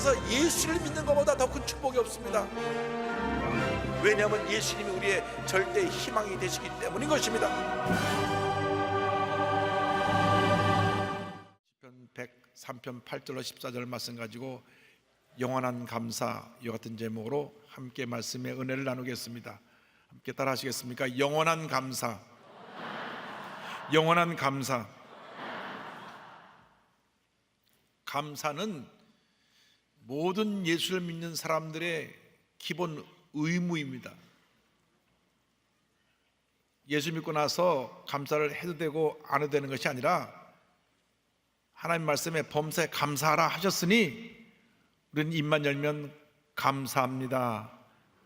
세상에서 예수를 믿는 것보다 더 큰 축복이 없습니다. 왜냐하면 예수님이 우리의 절대 희망이 되시기 때문인 것입니다. 시편 103편 8절로 14절 말씀 가지고 영원한 감사, 이와 같은 제목으로 함께 말씀의 은혜를 나누겠습니다. 함께 따라 하시겠습니까? 영원한 감사, 영원한 감사. 감사는 모든 예수를 믿는 사람들의 기본 의무입니다. 예수 믿고 나서 감사를 해도 되고 안 해도 되는 것이 아니라 하나님 말씀에 범사에 감사하라 하셨으니 우리는 입만 열면 감사합니다,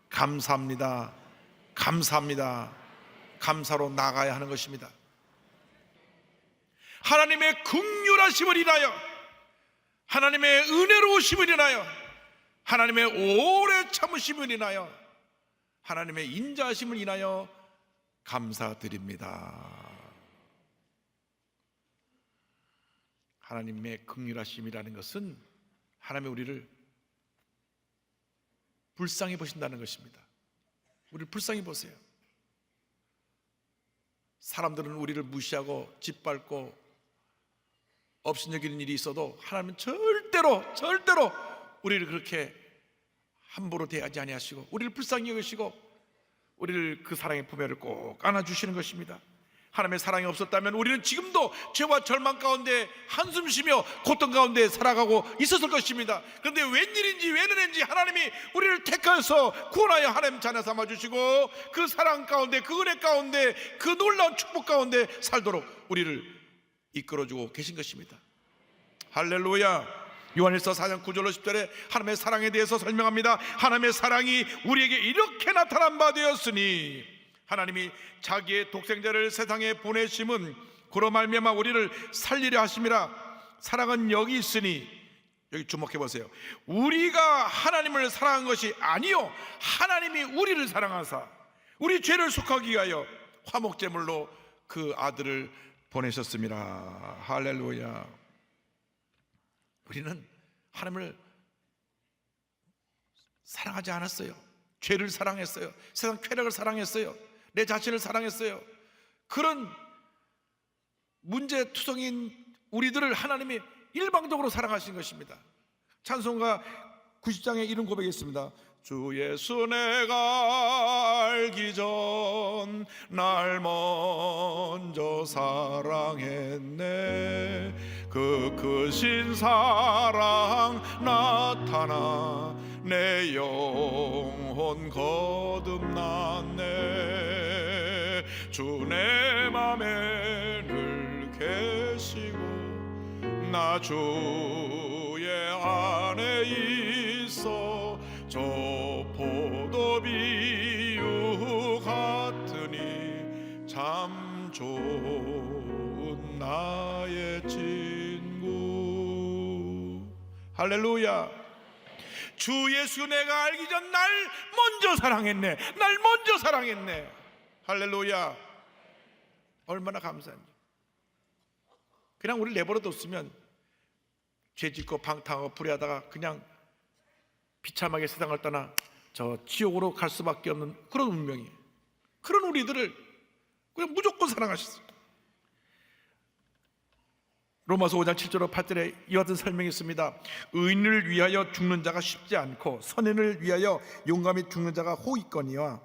감사합니다, 감사합니다, 감사로 나가야 하는 것입니다. 하나님의 긍휼하심을 인하여, 하나님의 은혜로우심을 인하여, 하나님의 오래 참으심을 인하여, 하나님의 인자하심을 인하여 감사드립니다. 하나님의 긍휼하심이라는 것은 하나님이 우리를 불쌍히 보신다는 것입니다. 우리를 불쌍히 보세요. 사람들은 우리를 무시하고 짓밟고 업신여기는 일이 있어도 하나님은 절대로 우리를 그렇게 함부로 대하지 아니하시고 우리를 불쌍히 여기시고 우리를 그 사랑의 품에를 꼭 안아주시는 것입니다. 하나님의 사랑이 없었다면 우리는 지금도 죄와 절망 가운데 한숨 쉬며 고통 가운데 살아가고 있었을 것입니다. 그런데 웬일인지 웬은인지 하나님이 우리를 택하여서 구원하여 하나님 자녀 삼아주시고 그 사랑 가운데, 그 은혜 가운데, 그 놀라운 축복 가운데 살도록 우리를 이끌어주고 계신 것입니다. 할렐루야. 요한일서 4장 9절로 10절에 하나님의 사랑에 대해서 설명합니다. 하나님의 사랑이 우리에게 이렇게 나타난 바 되었으니 하나님이 자기의 독생자를 세상에 보내심은 그로 말미암아 우리를 살리려 하심이라. 사랑은 여기 있으니, 여기 주목해 보세요. 우리가 하나님을 사랑한 것이 아니요 하나님이 우리를 사랑하사 우리 죄를 속하기 위하여 화목제물로 그 아들을 보내셨습니다. 할렐루야. 우리는 하나님을 사랑하지 않았어요. 죄를 사랑했어요. 세상 쾌락을 사랑했어요. 내 자신을 사랑했어요. 그런 문제투성인 우리들을 하나님이 일방적으로 사랑하신 것입니다. 찬송가 90장에 이런 고백이 있습니다. 주 예수 내가 알기 전 날 먼저 사랑했네. 그 크신 사랑 나타나 내 영혼 거듭났네. 주 내 맘에 늘 계시고 나 주의 안에 있어 저 포도비유 같으니 참 좋은 나의 친구. 할렐루야. 주 예수 내가 알기 전 날 먼저 사랑했네. 날 먼저 사랑했네. 할렐루야. 얼마나 감사한지. 그냥 우리 내버려 뒀으면 죄짓고 방탕하고 불의하다가 그냥 비참하게 세상을 떠나 저 지옥으로 갈 수밖에 없는 그런 운명이에요. 그런 우리들을 그냥 무조건 사랑하셨어요. 로마서 5장 7절로 8절에 이와 같은 설명이 있습니다. 의인을 위하여 죽는 자가 쉽지 않고 선인을 위하여 용감히 죽는 자가 혹 있거니와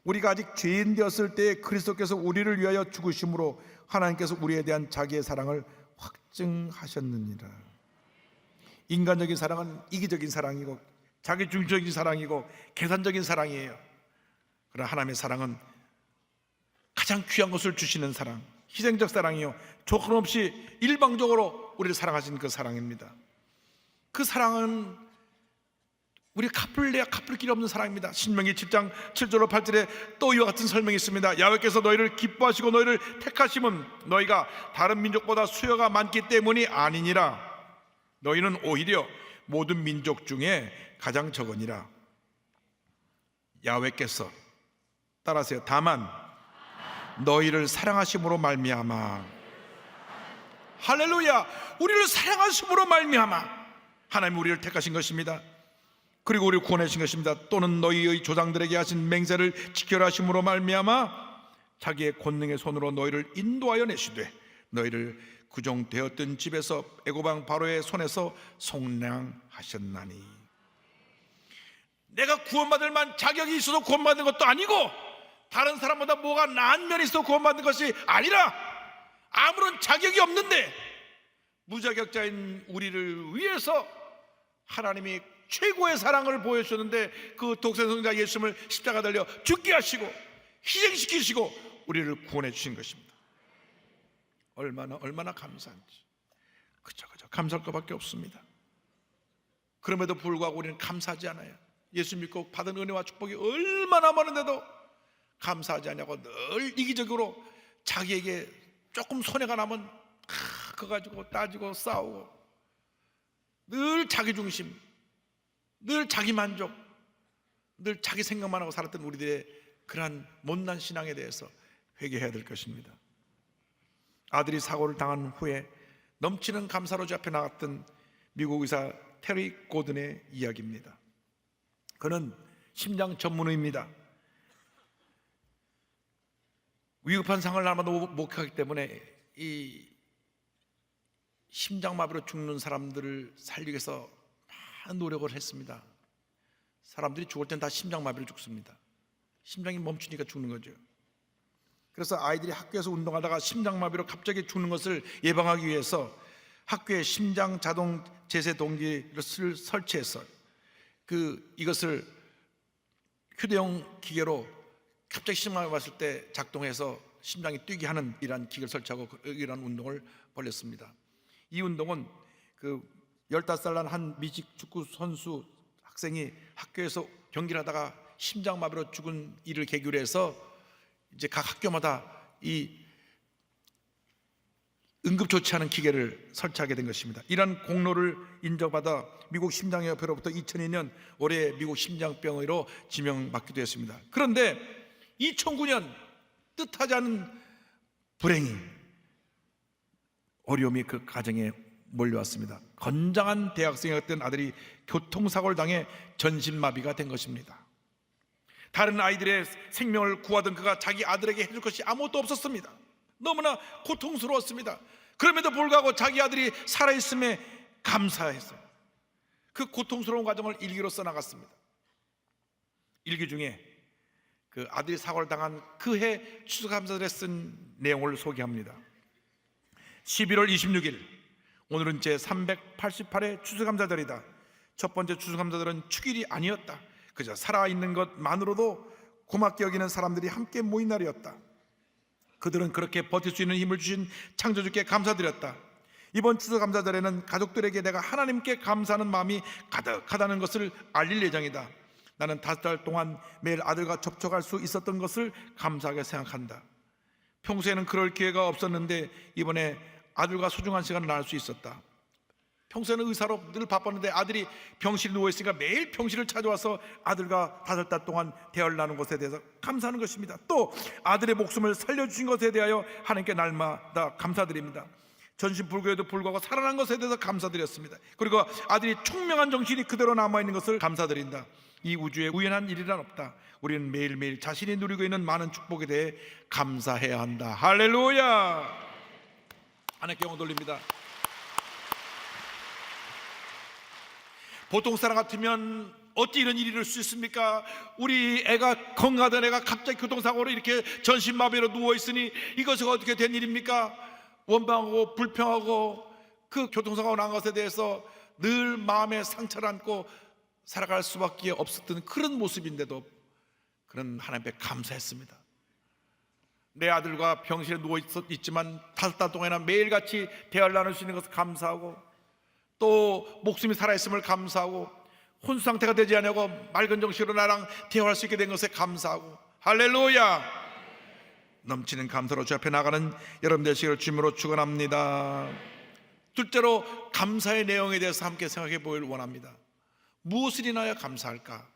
우리가 아직 죄인 되었을 때에 그리스도께서 우리를 위하여 죽으심으로 하나님께서 우리에 대한 자기의 사랑을 확증하셨느니라. 인간적인 사랑은 이기적인 사랑이고 자기중심적인 사랑이고 계산적인 사랑이에요. 그러나 하나님의 사랑은 가장 귀한 것을 주시는 사랑, 희생적 사랑이요 조건 없이 일방적으로 우리를 사랑하신 그 사랑입니다. 그 사랑은 우리 갚을래야 갚을 길이 없는 사랑입니다. 신명기 7장 7절로 8절에 또 이와 같은 설명이 있습니다. 야훼께서 너희를 기뻐하시고 너희를 택하심은 너희가 다른 민족보다 수요가 많기 때문이 아니니라. 너희는 오히려 모든 민족 중에 가장 적으니라. 야훼께서, 따라하세요. 다만 너희를 사랑하심으로 말미암아. 할렐루야. 우리를 사랑하심으로 말미암아 하나님 우리를 택하신 것입니다. 그리고 우리를 구원하신 것입니다. 또는 너희의 조상들에게 하신 맹세를 지켜라 하심으로 말미암아 자기의 권능의 손으로 너희를 인도하여 내시되 너희를 구종되었던 집에서 애굽 왕 바로의 손에서 속량하셨나니. 내가 구원받을 만 자격이 있어서 구원받는 것도 아니고 다른 사람보다 뭐가 나은 면이 있어 구원받는 것이 아니라 아무런 자격이 없는데 무자격자인 우리를 위해서 하나님이 최고의 사랑을 보여주셨는데 그 독생성자 예수님을 십자가 달려 죽게 하시고 희생시키시고 우리를 구원해 주신 것입니다. 얼마나 감사한지 그저 감사할 것밖에 없습니다. 그럼에도 불구하고 우리는 감사하지 않아요. 예수 믿고 받은 은혜와 축복이 얼마나 많은데도 감사하지 않냐고 늘 이기적으로 자기에게 조금 손해가 나면 그거 가지고 따지고 싸우고 늘 자기중심, 늘 자기만족, 늘 자기 생각만 하고 살았던 우리들의 그러한 못난 신앙에 대해서 회개해야 될 것입니다. 아들이 사고를 당한 후에 넘치는 감사로 주 앞에 나갔던 미국 의사 테리 고든의 이야기입니다. 그는 심장 전문의입니다. 위급한 상황을 날마다 목격하기 때문에 이 심장마비로 죽는 사람들을 살리기 위해서 많은 노력을 했습니다. 사람들이 죽을 땐 다 심장마비로 죽습니다. 심장이 멈추니까 죽는 거죠. 그래서 아이들이 학교에서 운동하다가 심장마비로 갑자기 죽는 것을 예방하기 위해서 학교에 심장 자동 제세 동기를 설치해서 이것을 휴대용 기계로 갑자기 심장마비 왔을 때 작동해서 심장이 뛰게 하는 이러한 기계를 설치하고 이러한 운동을 벌였습니다. 이 운동은 15살 난 한 미식 축구 선수 학생이 학교에서 경기를 하다가 심장마비로 죽은 일을 계기로 해서 이제 각 학교마다 이 응급조치하는 기계를 설치하게 된 것입니다. 이런 공로를 인정받아 미국 심장협회로부터 2002년 올해 미국 심장병의로 지명받기도 했습니다. 그런데 2009년 뜻하지 않은 불행이, 어려움이 그 가정에 몰려왔습니다. 건장한 대학생이었던 아들이 교통사고를 당해 전신마비가 된 것입니다. 다른 아이들의 생명을 구하던 그가 자기 아들에게 해줄 것이 아무것도 없었습니다. 너무나 고통스러웠습니다. 그럼에도 불구하고 자기 아들이 살아있음에 감사해서 그 고통스러운 과정을 일기로 써나갔습니다. 일기 중에 그 아들이 사고를 당한 그해 추수감사절에 쓴 내용을 소개합니다. 11월 26일, 오늘은 제 388회 추수감사절이다. 첫 번째 추수감사절은 축일이 아니었다. 그저 살아있는 것만으로도 고맙게 여기는 사람들이 함께 모인 날이었다. 그들은 그렇게 버틸 수 있는 힘을 주신 창조주께 감사드렸다. 이번 추수감사절에는 가족들에게 내가 하나님께 감사하는 마음이 가득하다는 것을 알릴 예정이다. 나는 5달 동안 매일 아들과 접촉할 수 있었던 것을 감사하게 생각한다. 평소에는 그럴 기회가 없었는데 이번에 아들과 소중한 시간을 나눌 수 있었다. 평소에는 의사로 늘 바빴는데 아들이 병실에 누워있으니까 매일 병실을 찾아와서 아들과 5달 동안 대화를 나눈 것에 대해서 감사하는 것입니다. 또 아들의 목숨을 살려주신 것에 대하여 하나님께 날마다 감사드립니다. 전신불교에도 불구하고 살아난 것에 대해서 감사드렸습니다. 그리고 아들이 총명한 정신이 그대로 남아있는 것을 감사드린다. 이 우주에 우연한 일이란 없다. 우리는 매일매일 자신이 누리고 있는 많은 축복에 대해 감사해야 한다. 할렐루야. 하나님께 영광 돌립니다. 보통 사람 같으면 어찌 이런 일이 있을 수 있습니까? 우리 애가 건강하던 애가 갑자기 교통사고로 이렇게 전신마비로 누워있으니 이것이 어떻게 된 일입니까? 원망하고 불평하고 그 교통사고가 난 것에 대해서 늘 마음에 상처를 안고 살아갈 수밖에 없었던 그런 모습인데도 그런 하나님 앞에 감사했습니다. 내 아들과 병실에 누워있지만 5달 동안이나 매일같이 대화를 나눌 수 있는 것을 감사하고 또 목숨이 살아있음을 감사하고 혼수 상태가 되지 않냐고 맑은 정신으로 나랑 대화할 수 있게 된 것에 감사하고 할렐루야. 넘치는 감사로 주 앞에 나가는 여러분 되시기를 주님으로 축원합니다. 둘째로 감사의 내용에 대해서 함께 생각해 보길 원합니다. 무엇을 인하여 감사할까?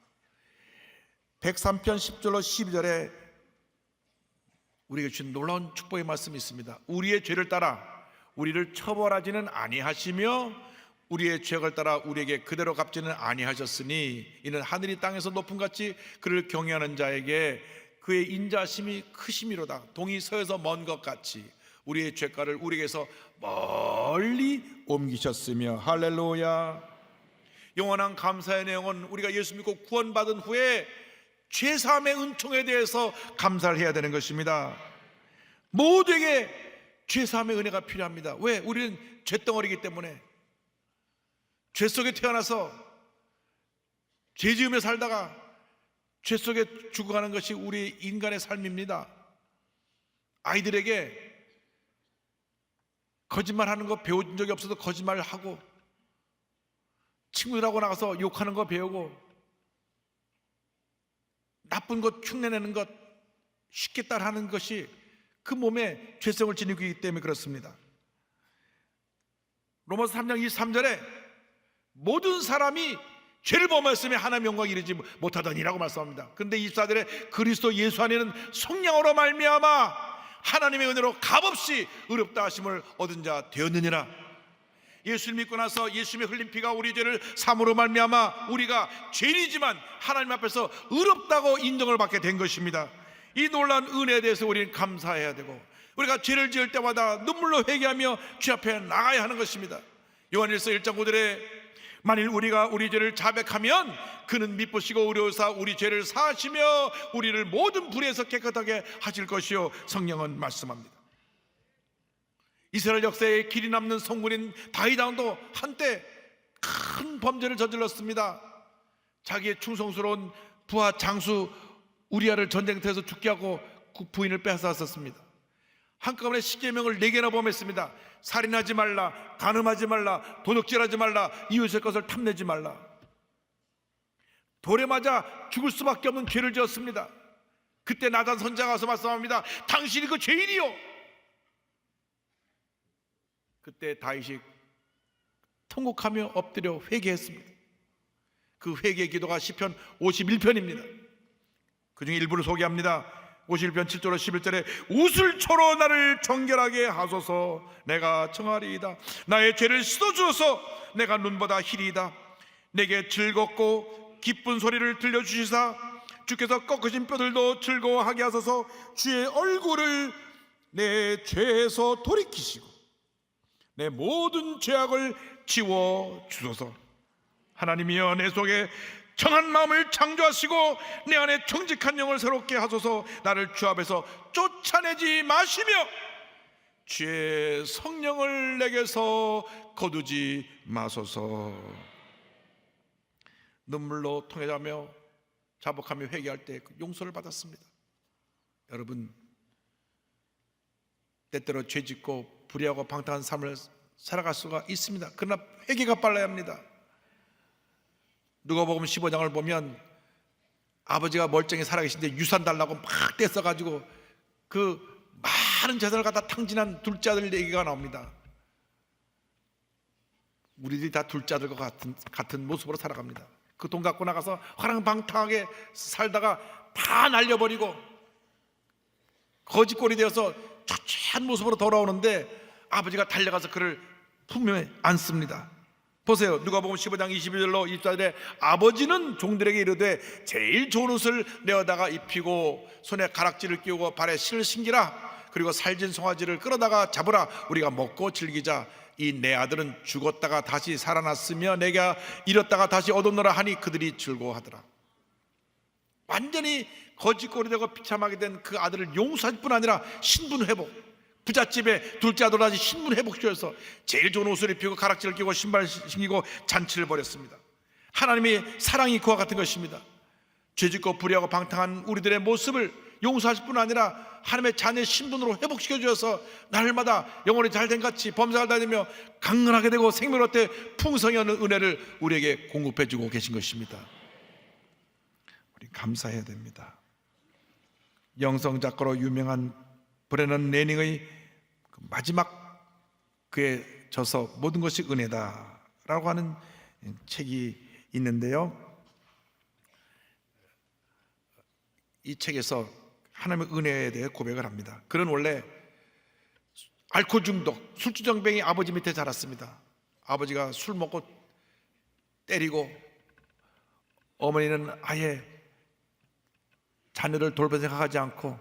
103편 10절로 12절에 우리에게 주신 놀라운 축복의 말씀이 있습니다. 우리의 죄를 따라 우리를 처벌하지는 아니하시며 우리의 죄악을 따라 우리에게 그대로 갚지는 아니하셨으니 이는 하늘이 땅에서 높음 같이 그를 경외하는 자에게 그의 인자심이 크심이로다. 동이 서에서 먼 것 같이 우리의 죄가를 우리에게서 멀리 옮기셨으며. 할렐루야. 영원한 감사의 내용은 우리가 예수 믿고 구원받은 후에 죄사함의 은총에 대해서 감사를 해야 되는 것입니다. 모두에게 죄사함의 은혜가 필요합니다. 왜? 우리는 죄덩어리이기 때문에. 죄 속에 태어나서 죄 지으며 살다가 죄 속에 죽어가는 것이 우리 인간의 삶입니다. 아이들에게 거짓말하는 거 배운 적이 없어도 거짓말을 하고, 친구들하고 나가서 욕하는 거 배우고, 나쁜 것 흉내내는 것 쉽게 따라하는 것이 그 몸에 죄성을 지니고 있기 때문에 그렇습니다. 로마서 3장 23절에 모든 사람이 죄를 범하였으며 하나님의 영광에 이르지 못하더니라고 말씀합니다. 그런데 24절에 그리스도 예수 안에는 성령으로 말미암아 하나님의 은혜로 값없이 의롭다 하심을 얻은 자 되었느니라. 예수를 믿고 나서 예수님의 흘린 피가 우리 죄를 사함으로 말미암아 우리가 죄인이지만 하나님 앞에서 의롭다고 인정을 받게 된 것입니다. 이 놀라운 은혜에 대해서 우리는 감사해야 되고, 우리가 죄를 지을 때마다 눈물로 회개하며 주 앞에 나가야 하는 것입니다. 요한일서 1장 9절에 만일 우리가 우리 죄를 자백하면 그는 미쁘시고 의로우사 우리 죄를 사하시며 우리를 모든 불의에서 깨끗하게 하실 것이요. 성령은 말씀합니다. 이스라엘 역사에 길이 남는 성군인 다윗 왕도 한때 큰 범죄를 저질렀습니다. 자기의 충성스러운 부하 장수 우리아를 전쟁터에서 죽게 하고 부인을 빼앗았습니다. 한꺼번에 십계명을 4개나 범했습니다. 살인하지 말라, 간음하지 말라, 도둑질하지 말라, 이웃의 것을 탐내지 말라. 돌에 맞아 죽을 수밖에 없는 죄를 지었습니다. 그때 나단 선지자가 와서 말씀합니다. 당신이 그 죄인이요. 그때 다윗이 통곡하며 엎드려 회개했습니다. 그 회개 기도가 시편 51편입니다. 그 중에 일부를 소개합니다. 51편 7절로 11절에 웃을초로 나를 정결하게 하소서. 내가 청하리이다. 나의 죄를 씻어주소서. 내가 눈보다 희리이다. 내게 즐겁고 기쁜 소리를 들려주시사 주께서 꺾으신 뼈들도 즐거워하게 하소서. 주의 얼굴을 내 죄에서 돌이키시고 내 모든 죄악을 지워주소서. 하나님이여 내 속에 정한 마음을 창조하시고 내 안에 정직한 영을 새롭게 하소서. 나를 주 앞에서 쫓아내지 마시며 주의 성령을 내게서 거두지 마소서. 눈물로 통회하며 자복하며 회개할 때 용서를 받았습니다. 여러분, 때때로 죄짓고 불의하고 방탕한 삶을 살아갈 수가 있습니다. 그러나 회개가 빨라야 합니다. 누가복음 15장을 보면 아버지가 멀쩡히 살아계신데 유산 달라고 막 떼써가지고 그 많은 재산을 갖다 탕진한 둘째 아들 얘기가 나옵니다. 우리들이 다 둘째 아들과 같은 모습으로 살아갑니다. 그 돈 갖고 나가서 화랑방탕하게 살다가 다 날려버리고 거지꼴이 되어서 초췌한 모습으로 돌아오는데 아버지가 달려가서 그를 품에 안습니다. 보세요. 누가복음 15장 22절로 24절에 아버지는 종들에게 이르되 제일 좋은 옷을 내어다가 입히고 손에 가락지를 끼우고 발에 실을 신기라. 그리고 살진 송아지를 끌어다가 잡으라. 우리가 먹고 즐기자. 이 내 아들은 죽었다가 다시 살아났으며 내가 잃었다가 다시 얻었노라 하니 그들이 즐거워하더라. 완전히 거짓골이 되고 비참하게 된 그 아들을 용서할 뿐 아니라 신분 회복, 부잣집에 둘째 아들 아직 신분 회복시켜서 제일 좋은 옷을 입히고 가락지를 끼고 신발 신기고 잔치를 벌였습니다. 하나님의 사랑이 그와 같은 것입니다. 죄짓고 불의하고 방탕한 우리들의 모습을 용서하실 뿐 아니라 하나님의 자녀의 신분으로 회복시켜 주셔서 날마다 영혼이 잘된 같이 범사를 다니며 강건하게 되고 생명을 얻되 풍성히 하는 은혜를 우리에게 공급해 주고 계신 것입니다. 우리 감사해야 됩니다. 영성 작가로 유명한 브레넌 레닝의 마지막 그의 저서 모든 것이 은혜다라고 하는 책이 있는데요, 이 책에서 하나님의 은혜에 대해 고백을 합니다. 그는 원래 알코올 중독, 술주정뱅이 아버지 밑에 자랐습니다. 아버지가 술 먹고 때리고 어머니는 아예 자녀를 돌볼 생각하지 않고,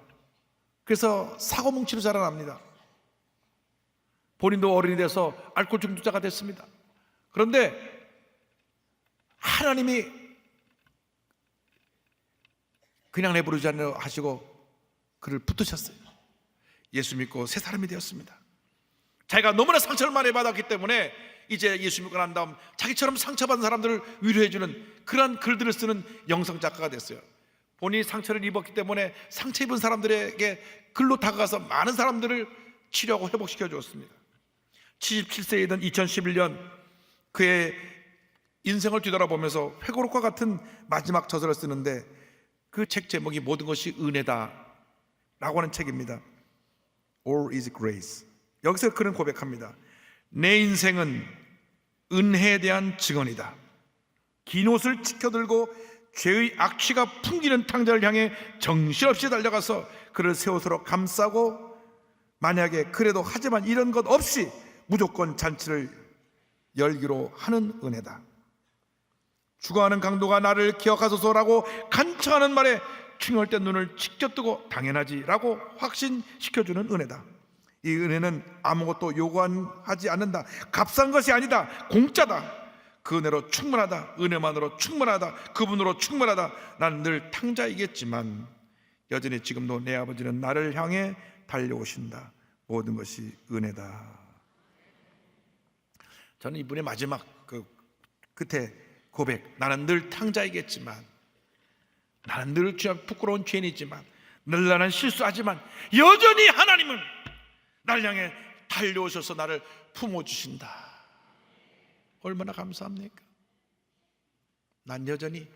그래서 사고뭉치로 자라납니다. 본인도 어른이 돼서 알코올 중독자가 됐습니다. 그런데 하나님이 그냥 내버리지 않으려 하시고 그를 붙드셨어요. 예수 믿고 새 사람이 되었습니다. 자기가 너무나 상처를 많이 받았기 때문에 이제 예수 믿고 난 다음 자기처럼 상처받은 사람들을 위로해주는 그러한 글들을 쓰는 영성작가가 됐어요. 본인이 상처를 입었기 때문에 상처 입은 사람들에게 글로 다가가서 많은 사람들을 치료하고 회복시켜 주었습니다. 77세에 든 2011년 그의 인생을 뒤돌아보면서 회고록과 같은 마지막 저서를 쓰는데, 그 책 제목이 모든 것이 은혜다 라고 하는 책입니다. All is grace. 여기서 그는 고백합니다. 내 인생은 은혜에 대한 증언이다. 긴 옷을 치켜들고 죄의 악취가 풍기는 탕자를 향해 정신없이 달려가서 그를 새 옷으로 감싸고, 만약에 그래도 하지만 이런 것 없이 무조건 잔치를 열기로 하는 은혜다. 죽어가는 강도가 나를 기억하소서라고 간청하는 말에 충혈 때 눈을 직접 뜨고 당연하지 라고 확신시켜주는 은혜다. 이 은혜는 아무것도 요구하지 않는다. 값싼 것이 아니다. 공짜다. 그 은혜로 충분하다. 은혜만으로 충분하다. 그분으로 충분하다. 나는 늘 탕자이겠지만 여전히 지금도 내 아버지는 나를 향해 달려오신다. 모든 것이 은혜다. 저는 이분의 마지막 그 끝에 고백, 나는 늘 탕자이겠지만, 나는 늘 부끄러운 죄인이지만, 늘 나는 실수하지만 여전히 하나님은 나를 향해 달려오셔서 나를 품어주신다. 얼마나 감사합니까? 난 여전히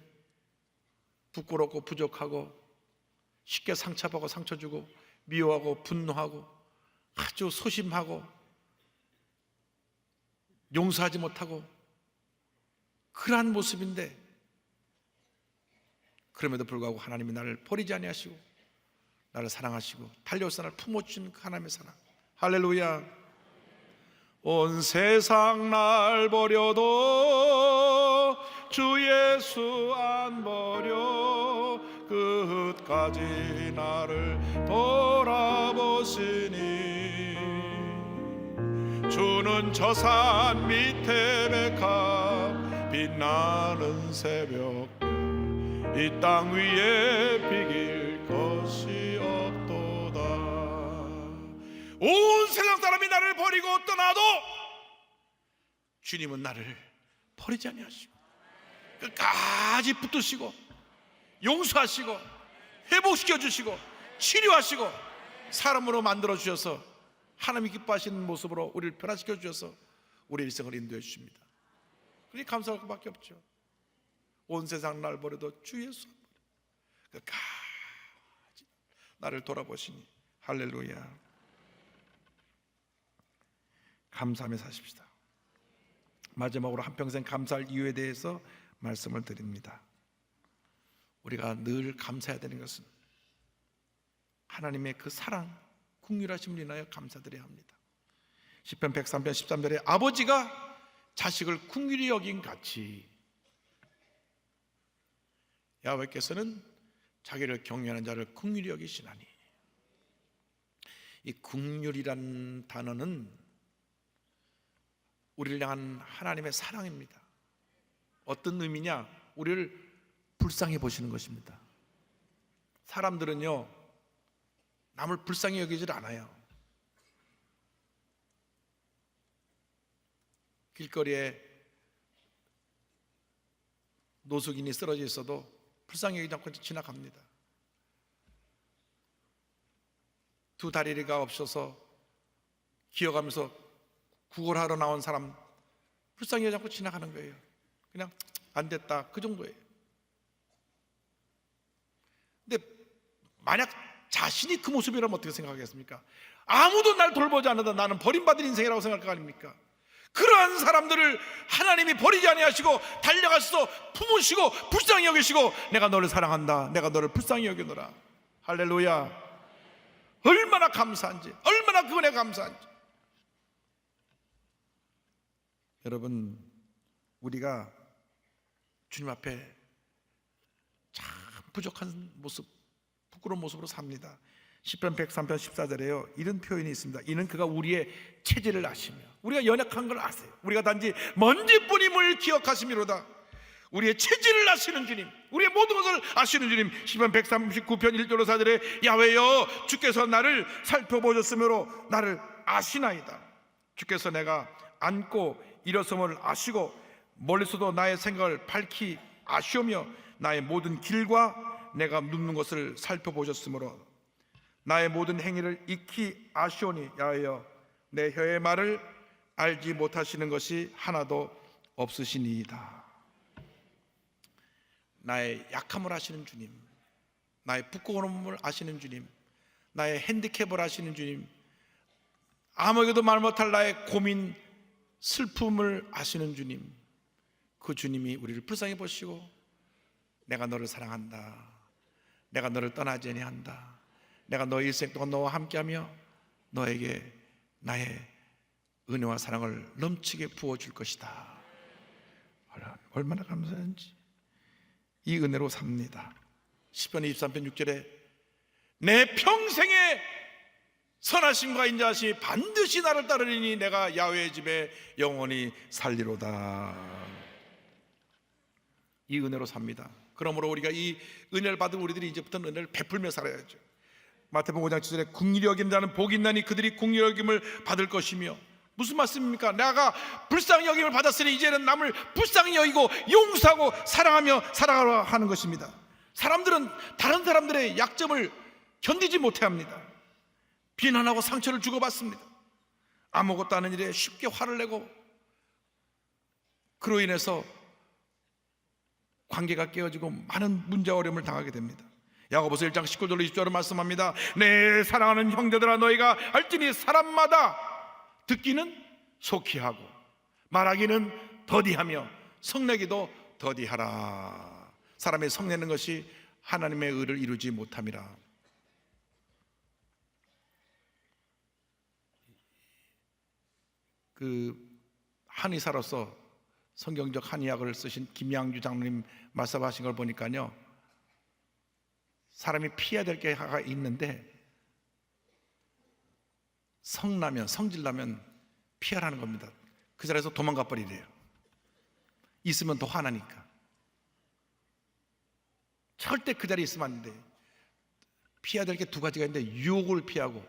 부끄럽고 부족하고 쉽게 상처받고 상처주고 미워하고 분노하고 아주 소심하고 용서하지 못하고 그러한 모습인데, 그럼에도 불구하고 하나님이 나를 버리지 아니하시고 나를 사랑하시고 달려오셔서 나를 품어주시는 그 하나님의 사랑. 할렐루야. 온 세상 날 버려도 주 예수 안 버려 끝까지 나를 돌아보시니, 주는 저 산 밑에 백합 빛나는 새벽별 이 땅 위에 비길 것이 없도다. 온 세상 사람이 나를 버리고 떠나도 주님은 나를 버리지 아니하시고 끝까지 붙드시고 용서하시고 회복시켜 주시고 치료하시고 사람으로 만들어 주셔서 하나님이 기뻐하시는 모습으로 우리를 변화시켜 주셔서 우리의 일생을 인도해 주십니다. 그러니 감사할 것밖에 없죠. 온 세상 날 버려도 주 예수 끝까지 나를 돌아보시니 할렐루야. 감사하며 사십시다. 마지막으로 한평생 감사할 이유에 대해서 말씀을 드립니다. 우리가 늘 감사해야 되는 것은 하나님의 그 사랑, 긍휼하심을 인하여 감사드려야 합니다. 시편 103편 13절에 아버지가 자식을 긍휼히 여긴 같이 야훼께서는 자기를 경외하는 자를 긍휼히 여기시나니. 이 긍휼이라는 단어는 우리를 향한 하나님의 사랑입니다. 어떤 의미냐? 우리를 불쌍히 보시는 것입니다. 사람들은요 남을 불쌍히 여기질 않아요. 길거리에 노숙인이 쓰러져 있어도 불쌍히 여기지 않고 지나갑니다. 두 다리가 없어서 기어가면서 구걸하러 나온 사람 불쌍히 여기지 않고 지나가는 거예요. 그냥 안 됐다 그 정도예요. 근데 만약 자신이 그 모습이라면 어떻게 생각하겠습니까? 아무도 날 돌보지 않는다, 나는 버림받은 인생이라고 생각할 거 아닙니까? 그러한 사람들을 하나님이 버리지 아니하시고 달려가서 품으시고 불쌍히 여기시고 내가 너를 사랑한다, 내가 너를 불쌍히 여기노라. 할렐루야. 얼마나 감사한지, 얼마나 그 은혜가 감사한지. 여러분, 우리가 주님 앞에 참 부족한 모습, 부끄러운 모습으로 삽니다. 시편 103편 14절에요 이런 표현이 있습니다. 이는 그가 우리의 체질을 아시며 우리가 연약한 걸 아세요. 우리가 단지 먼지뿐임을 기억하시미로다. 우리의 체질을 아시는 주님, 우리의 모든 것을 아시는 주님. 시편 139편 1절로 4절에 야훼여 주께서 나를 살펴보셨으므로 나를 아시나이다. 주께서 내가 앉고 일어섬을 아시고 멀리서도 나의 생각을 밝히 아시오며 나의 모든 길과 내가 눕는 것을 살펴보셨으므로 나의 모든 행위를 익히 아시오니 야훼여 내 혀의 말을 알지 못하시는 것이 하나도 없으시니이다. 나의 약함을 아시는 주님, 나의 부끄러움을 아시는 주님, 나의 핸디캡을 아시는 주님, 아무에게도 말 못할 나의 고민, 슬픔을 아시는 주님, 그 주님이 우리를 불쌍히 보시고 내가 너를 사랑한다, 내가 너를 떠나지 아니한다, 내가 너의 일생 동안 너와 함께하며 너에게 나의 은혜와 사랑을 넘치게 부어줄 것이다. 얼마나 감사한지 이 은혜로 삽니다. 시편 23편 6절에 내 평생의 선하심과 인자하심이 반드시 나를 따르리니 내가 야훼의 집에 영원히 살리로다. 이 은혜로 삽니다. 그러므로 우리가 이 은혜를 받은 우리들이 이제부터는 은혜를 베풀며 살아야죠. 마태복음 5장 7절에 긍휼히 여기는 자는 복이 있나니 그들이 긍휼히 여김을 받을 것이며, 무슨 말씀입니까? 내가 불쌍히 여김을 받았으니 이제는 남을 불쌍히 여기고 용서하고 사랑하며 살아가라 하는 것입니다. 사람들은 다른 사람들의 약점을 견디지 못해합니다. 비난하고 상처를 주고받습니다. 아무것도 아닌 일에 쉽게 화를 내고 그로 인해서 관계가 깨어지고 많은 문제와 어려움을 당하게 됩니다. 야고보서 1장 19절로 20절로 말씀합니다. 내 사랑하는 형제들아 너희가 알지니 사람마다 듣기는 속히 하고 말하기는 더디하며 성내기도 더디하라. 사람의 성내는 것이 하나님의 의를 이루지 못함이라. 그 한의사로서 성경적 한의학을 쓰신 김양주 장로님 말씀하신 걸 보니까요, 사람이 피해야 될 게 하나 있는데 성나면, 성질나면 피하라는 겁니다. 그 자리에서 도망가 버리래요. 있으면 더 화나니까. 절대 그 자리에 있으면 안 돼. 피해야 될 게 두 가지가 있는데 유혹을 피하고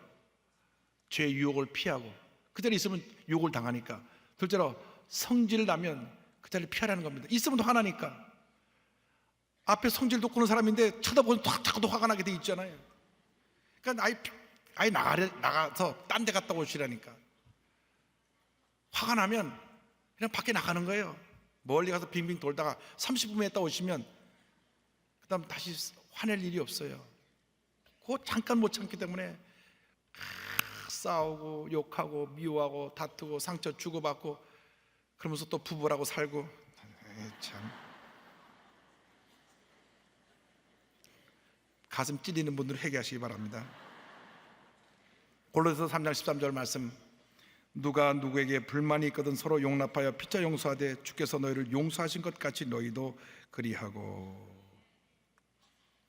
죄의 유혹을 피하고, 그 자리에 있으면 유혹을 당하니까. 둘째로 성질 나면 그 자리를 피하라는 겁니다. 있으면 더 화나니까. 앞에 성질 돋구는 사람인데 쳐다보면 자꾸 화가 나게 돼 있잖아요. 그러니까 아예 나가서 딴 데 갔다 오시라니까. 화가 나면 그냥 밖에 나가는 거예요. 멀리 가서 빙빙 돌다가 30분 있다 오시면 그 다음 다시 화낼 일이 없어요. 그거 잠깐 못 참기 때문에 싸우고 욕하고 미워하고 다투고 상처 주고받고 그러면서 또 부부라고 살고. 참 가슴 찔리는 분들은 회개하시기 바랍니다. 골로새서 3장 13절 말씀, 누가 누구에게 불만이 있거든 서로 용납하여 피차 용서하되 주께서 너희를 용서하신 것 같이 너희도 그리하고.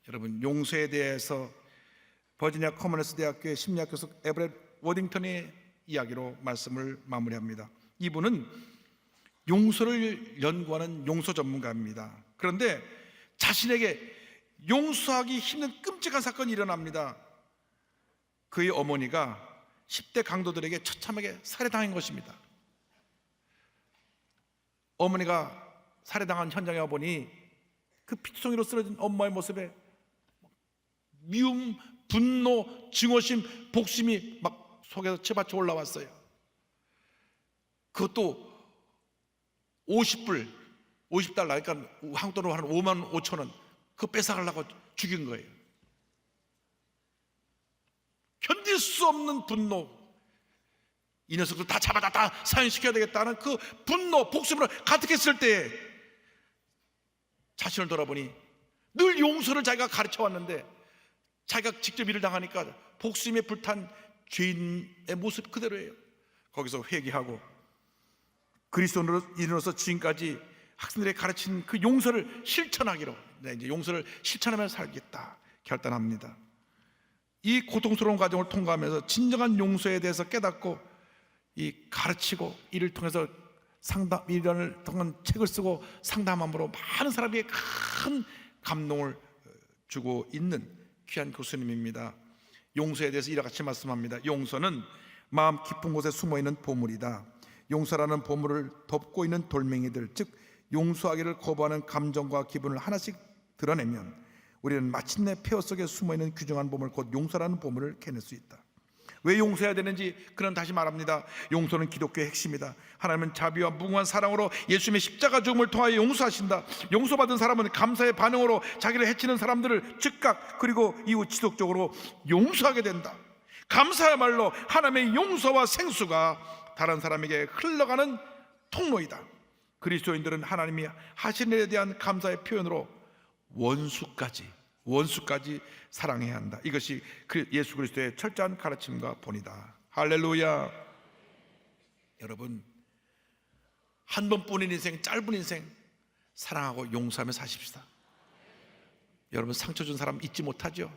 여러분, 용서에 대해서 버지니아 커먼웰스 대학교의 심리학 교수 에버렛 워딩턴의 이야기로 말씀을 마무리합니다. 이분은 용서를 연구하는 용서 전문가입니다. 그런데 자신에게 용서하기 힘든 끔찍한 사건이 일어납니다. 그의 어머니가 10대 강도들에게 처참하게 살해당한 것입니다. 어머니가 살해당한 현장에 와보니 그 피투성이로 쓰러진 엄마의 모습에 미움, 분노, 증오심, 복심이 막 속에서 치받쳐 올라왔어요. 그것도 50달러, 그러니까 한국 돈으로 한 5만 5천 원, 그거 뺏어가려고 죽인 거예요. 견딜 수 없는 분노, 이 녀석들 다 잡아다 다 사형시켜야 되겠다는 그 분노, 복수로 가득했을 때 자신을 돌아보니 늘 용서를 자기가 가르쳐 왔는데 자기가 직접 일을 당하니까 복수심에 불탄 죄인의 모습 그대로예요. 거기서 회개하고 그리스도인으로서 지금까지 학생들에게 가르친 그 용서를 실천하기로, 이제 용서를 실천하며 살겠다 결단합니다. 이 고통스러운 과정을 통과하면서 진정한 용서에 대해서 깨닫고 이 가르치고, 이를 통해서 이를 통한 책을 쓰고 상담함으로 많은 사람에게 큰 감동을 주고 있는 귀한 교수님입니다. 용서에 대해서 이와 같이 말씀합니다. 용서는 마음 깊은 곳에 숨어있는 보물이다. 용서라는 보물을 덮고 있는 돌멩이들, 즉 용서하기를 거부하는 감정과 기분을 하나씩 드러내면 우리는 마침내 폐허 속에 숨어있는 귀중한 보물, 곧 용서라는 보물을 캐낼 수 있다. 왜 용서해야 되는지 그는 다시 말합니다. 용서는 기독교의 핵심이다. 하나님은 자비와 무궁한 사랑으로 예수님의 십자가 죽음을 통하여 용서하신다. 용서받은 사람은 감사의 반응으로 자기를 해치는 사람들을 즉각 그리고 이후 지속적으로 용서하게 된다. 감사야말로 하나님의 용서와 생수가 다른 사람에게 흘러가는 통로이다. 그리스도인들은 하나님이 하신 일에 대한 감사의 표현으로 원수까지 사랑해야 한다. 이것이 예수 그리스도의 철저한 가르침과 본이다. 할렐루야. 여러분, 한 번뿐인 인생, 짧은 인생 사랑하고 용서하며 사십시다. 여러분, 상처 준 사람 잊지 못하죠?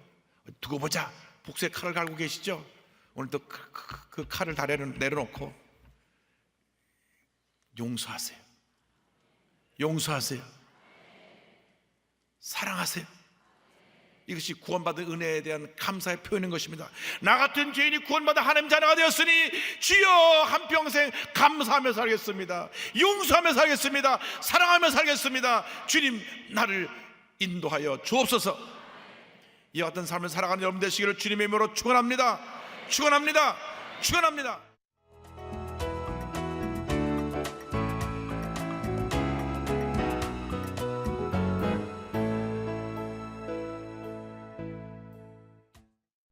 두고 보자, 복수의 칼을 갈고 계시죠? 오늘도 그 칼을 다 내려놓고 용서하세요. 용서하세요. 사랑하세요. 이것이 구원받은 은혜에 대한 감사의 표현인 것입니다. 나 같은 죄인이 구원받아 하나님 자녀가 되었으니 주여 한평생 감사하며 살겠습니다. 용서하며 살겠습니다. 사랑하며 살겠습니다. 주님, 나를 인도하여 주옵소서. 이와 같은 삶을 살아가는 여러분 되시기를 주님의 이름으로 축원합니다. 축원합니다. 축원합니다.